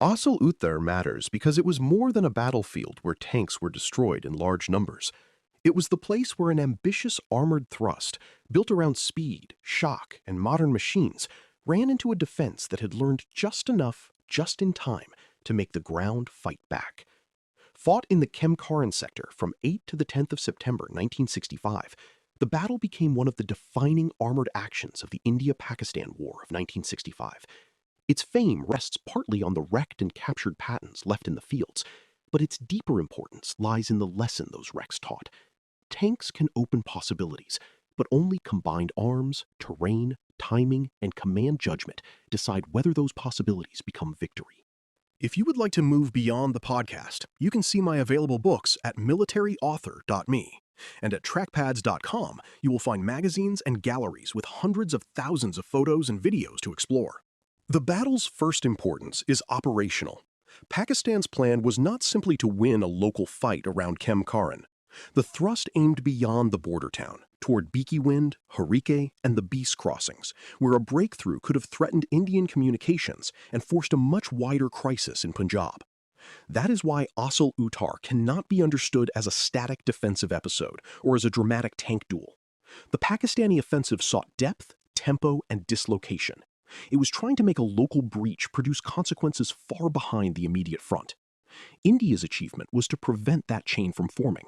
Asal Uther matters because it was more than a battlefield where tanks were destroyed in large numbers. It was the place where an ambitious armored thrust, built around speed, shock, and modern machines, ran into a defense that had learned just enough, just in time, to make the ground fight back. Fought in the Kemkaran sector from 8 to the 10th of September 1965, the battle became one of the defining armored actions of the India-Pakistan War of 1965. Its fame rests partly on the wrecked and captured Pattons left in the fields, but its deeper importance lies in the lesson those wrecks taught. Tanks can open possibilities, but only combined arms, terrain, timing, and command judgment decide whether those possibilities become victory. If you would like to move beyond the podcast, you can see my available books at militaryauthor.me. And at trackpads.com, you will find magazines and galleries with hundreds of thousands of photos and videos to explore. The battle's first importance is operational. Pakistan's plan was not simply to win a local fight around Kemkaran. The thrust aimed beyond the border town, toward Beakywind, Harike, and the Beas crossings, where a breakthrough could have threatened Indian communications and forced a much wider crisis in Punjab. That is why Asal Uttar cannot be understood as a static defensive episode or as a dramatic tank duel. The Pakistani offensive sought depth, tempo, and dislocation. It was trying to make a local breach produce consequences far behind the immediate front. India's achievement was to prevent that chain from forming.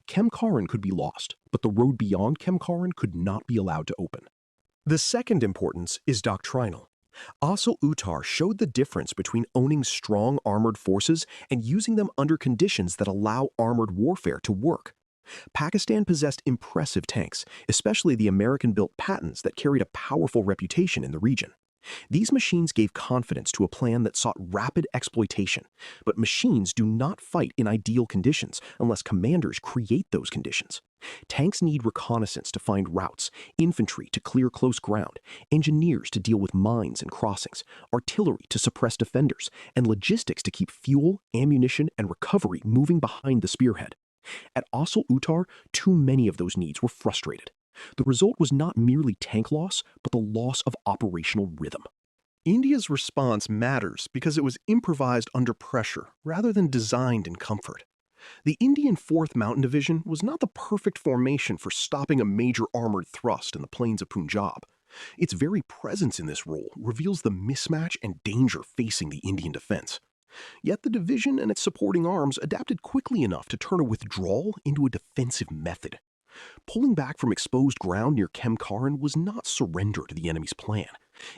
Kemkaran could be lost, but the road beyond Kemkaran could not be allowed to open. The second importance is doctrinal. Asal Uttar showed the difference between owning strong armored forces and using them under conditions that allow armored warfare to work. Pakistan possessed impressive tanks, especially the American-built Pattons that carried a powerful reputation in the region. These machines gave confidence to a plan that sought rapid exploitation, but machines do not fight in ideal conditions unless commanders create those conditions. Tanks need reconnaissance to find routes, infantry to clear close ground, engineers to deal with mines and crossings, artillery to suppress defenders, and logistics to keep fuel, ammunition, and recovery moving behind the spearhead. At Asal Uttar, too many of those needs were frustrated. The result was not merely tank loss, but the loss of operational rhythm. India's response matters because it was improvised under pressure rather than designed in comfort. The Indian 4th Mountain Division was not the perfect formation for stopping a major armored thrust in the plains of Punjab. Its very presence in this role reveals the mismatch and danger facing the Indian defense. Yet the division and its supporting arms adapted quickly enough to turn a withdrawal into a defensive method. Pulling back from exposed ground near Kemkaran was not surrender to the enemy's plan.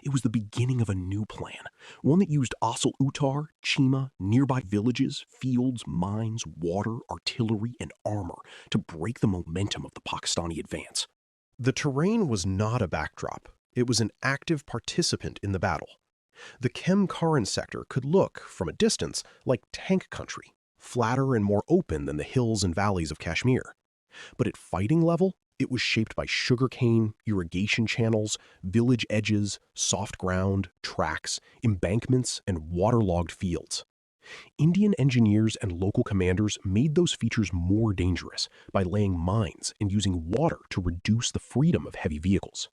It was the beginning of a new plan, one that used Asal Uttar, Chima, nearby villages, fields, mines, water, artillery, and armor to break the momentum of the Pakistani advance. The terrain was not a backdrop. It was an active participant in the battle. The Kemkaran sector could look, from a distance, like tank country, flatter and more open than the hills and valleys of Kashmir. But at fighting level, it was shaped by sugarcane, irrigation channels, village edges, soft ground, tracks, embankments, and waterlogged fields. Indian engineers and local commanders made those features more dangerous by laying mines and using water to reduce the freedom of heavy vehicles.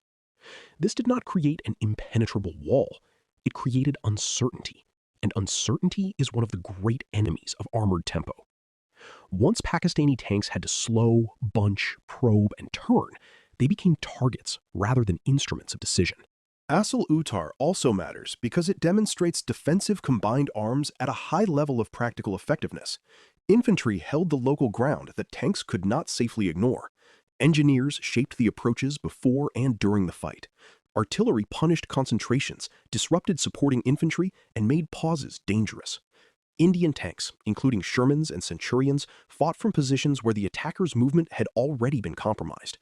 This did not create an impenetrable wall. It created uncertainty, and uncertainty is one of the great enemies of armored tempo. Once Pakistani tanks had to slow, bunch, probe, and turn, they became targets rather than instruments of decision. Asal Uttar also matters because it demonstrates defensive combined arms at a high level of practical effectiveness. Infantry held the local ground that tanks could not safely ignore. Engineers shaped the approaches before and during the fight. Artillery punished concentrations, disrupted supporting infantry, and made pauses dangerous. Indian tanks, including Shermans and Centurions, fought from positions where the attacker's movement had already been compromised.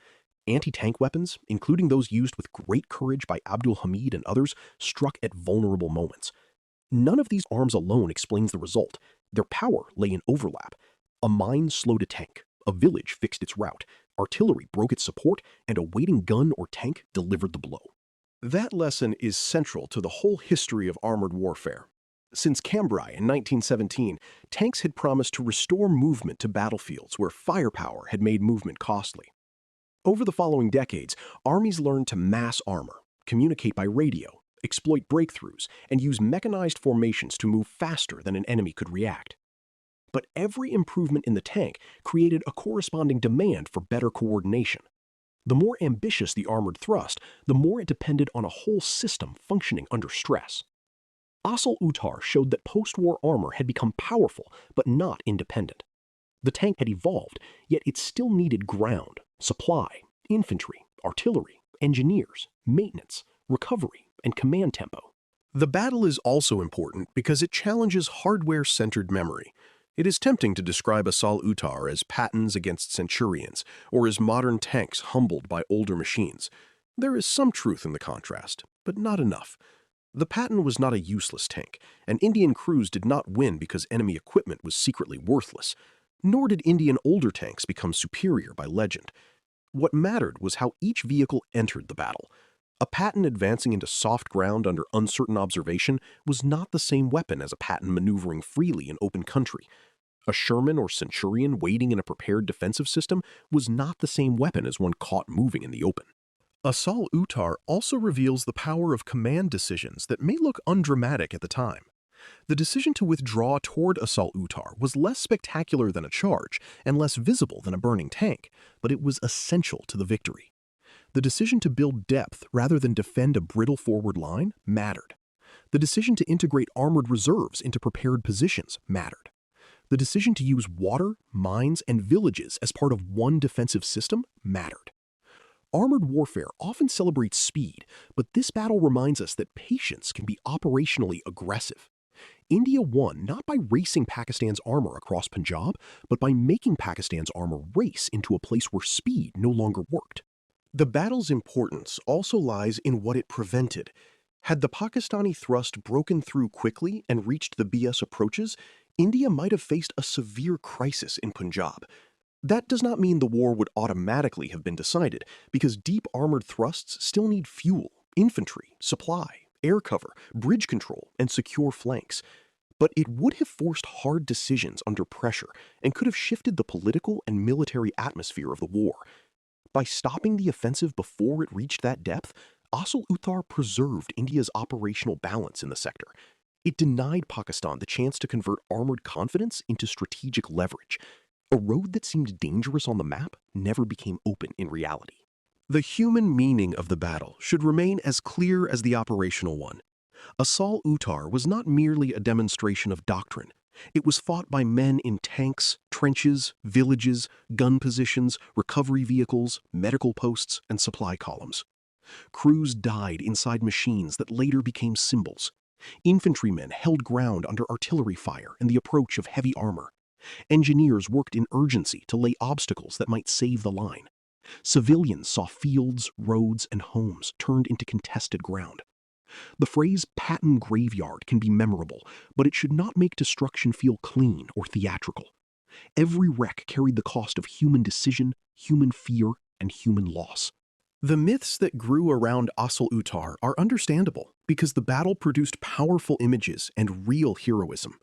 Anti-tank weapons, including those used with great courage by Abdul Hamid and others, struck at vulnerable moments. None of these arms alone explains the result. Their power lay in overlap. A mine slowed a tank, a village fixed its route, artillery broke its support, and a waiting gun or tank delivered the blow. That lesson is central to the whole history of armored warfare. Since Cambrai in 1917, tanks had promised to restore movement to battlefields where firepower had made movement costly. Over the following decades, armies learned to mass armor, communicate by radio, exploit breakthroughs, and use mechanized formations to move faster than an enemy could react. But every improvement in the tank created a corresponding demand for better coordination. The more ambitious the armored thrust, the more it depended on a whole system functioning under stress. Asal-Uttar showed that post-war armor had become powerful but not independent. The tank had evolved, yet it still needed ground, supply, infantry, artillery, engineers, maintenance, recovery, and command tempo. The battle is also important because it challenges hardware-centered memory. It is tempting to describe Asal-Uttar as Pattons against Centurions, or as modern tanks humbled by older machines. There is some truth in the contrast, but not enough. The Patton was not a useless tank, and Indian crews did not win because enemy equipment was secretly worthless. Nor did Indian older tanks become superior by legend. What mattered was how each vehicle entered the battle. A Patton advancing into soft ground under uncertain observation was not the same weapon as a Patton maneuvering freely in open country. A Sherman or Centurion waiting in a prepared defensive system was not the same weapon as one caught moving in the open. Asal-Uttar also reveals the power of command decisions that may look undramatic at the time. The decision to withdraw toward Asal-Uttar was less spectacular than a charge and less visible than a burning tank, but it was essential to the victory. The decision to build depth rather than defend a brittle forward line mattered. The decision to integrate armored reserves into prepared positions mattered. The decision to use water, mines, and villages as part of one defensive system mattered. Armored warfare often celebrates speed, but this battle reminds us that patience can be operationally aggressive. India won not by racing Pakistan's armor across Punjab, but by making Pakistan's armor race into a place where speed no longer worked. The battle's importance also lies in what it prevented. Had the Pakistani thrust broken through quickly and reached the BS approaches, India might have faced a severe crisis in Punjab. That does not mean the war would automatically have been decided, because deep armored thrusts still need fuel, infantry, supply, air cover, bridge control, and secure flanks. But it would have forced hard decisions under pressure and could have shifted the political and military atmosphere of the war. By stopping the offensive before it reached that depth, Asal-Uttar preserved India's operational balance in the sector. It denied Pakistan the chance to convert armored confidence into strategic leverage. A road that seemed dangerous on the map never became open in reality. The human meaning of the battle should remain as clear as the operational one. Asal-Uttar was not merely a demonstration of doctrine. It was fought by men in tanks, trenches, villages, gun positions, recovery vehicles, medical posts, and supply columns. Crews died inside machines that later became symbols. Infantrymen held ground under artillery fire and the approach of heavy armor. Engineers worked in urgency to lay obstacles that might save the line. Civilians saw fields, roads, and homes turned into contested ground. The phrase Patton graveyard can be memorable, but it should not make destruction feel clean or theatrical. Every wreck carried the cost of human decision, human fear, and human loss. The myths that grew around Asal-Uttar are understandable because the battle produced powerful images and real heroism.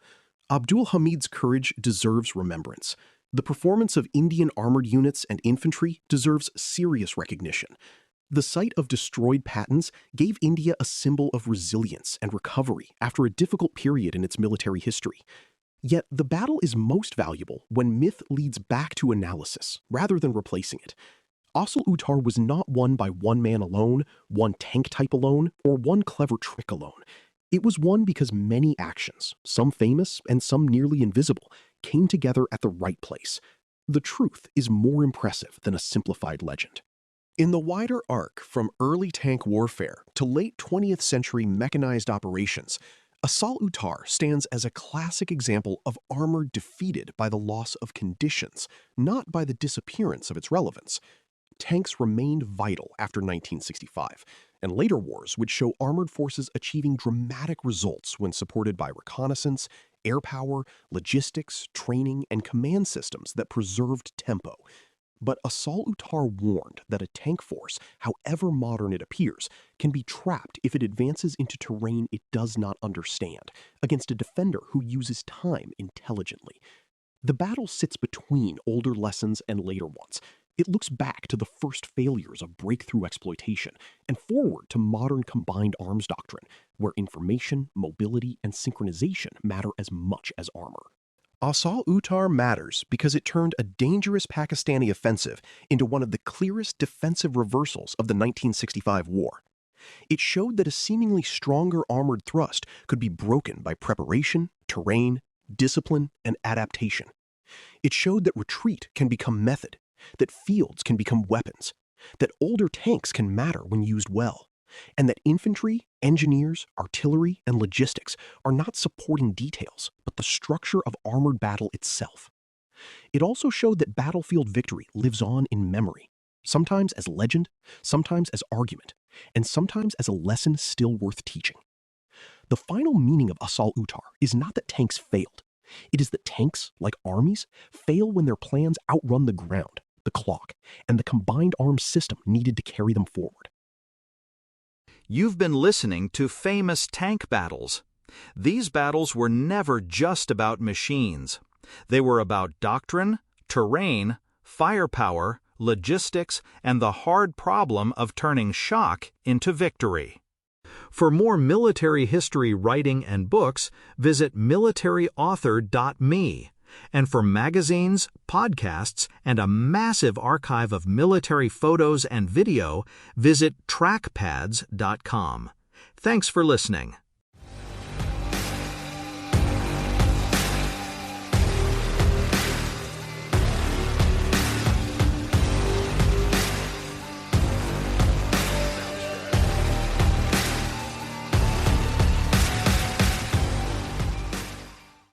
Abdul Hamid's courage deserves remembrance. The performance of Indian armored units and infantry deserves serious recognition. The sight of destroyed Pattons gave India a symbol of resilience and recovery after a difficult period in its military history. Yet the battle is most valuable when myth leads back to analysis rather than replacing it. Asal-Uttar was not won by one man alone, one tank type alone, or one clever trick alone. It was won because many actions, some famous and some nearly invisible, came together at the right place. The truth is more impressive than a simplified legend. In the wider arc from early tank warfare to late 20th century mechanized operations, Asal-Uttar stands as a classic example of armor defeated by the loss of conditions, not by the disappearance of its relevance. Tanks remained vital after 1965, and later wars would show armored forces achieving dramatic results when supported by reconnaissance, air power, logistics, training, and command systems that preserved tempo. But Asal-Uttar warned that a tank force, however modern it appears, can be trapped if it advances into terrain it does not understand, against a defender who uses time intelligently. The battle sits between older lessons and later ones. It looks back to the first failures of breakthrough exploitation and forward to modern combined arms doctrine, where information, mobility, and synchronization matter as much as armor. Asal-Uttar matters because it turned a dangerous Pakistani offensive into one of the clearest defensive reversals of the 1965 war. It showed that a seemingly stronger armored thrust could be broken by preparation, terrain, discipline, and adaptation. It showed that retreat can become method, that fields can become weapons, that older tanks can matter when used well, and that infantry, engineers, artillery, and logistics are not supporting details, but the structure of armored battle itself. It also showed that battlefield victory lives on in memory, sometimes as legend, sometimes as argument, and sometimes as a lesson still worth teaching. The final meaning of Asal-Uttar is not that tanks failed. It is that tanks, like armies, fail when their plans outrun the ground, the clock, and the combined arms system needed to carry them forward. You've been listening to Famous Tank Battles. These battles were never just about machines. They were about doctrine, terrain, firepower, logistics, and the hard problem of turning shock into victory. For more military history writing and books, visit militaryauthor.me. And for magazines, podcasts, and a massive archive of military photos and video, visit trackpads.com. Thanks for listening.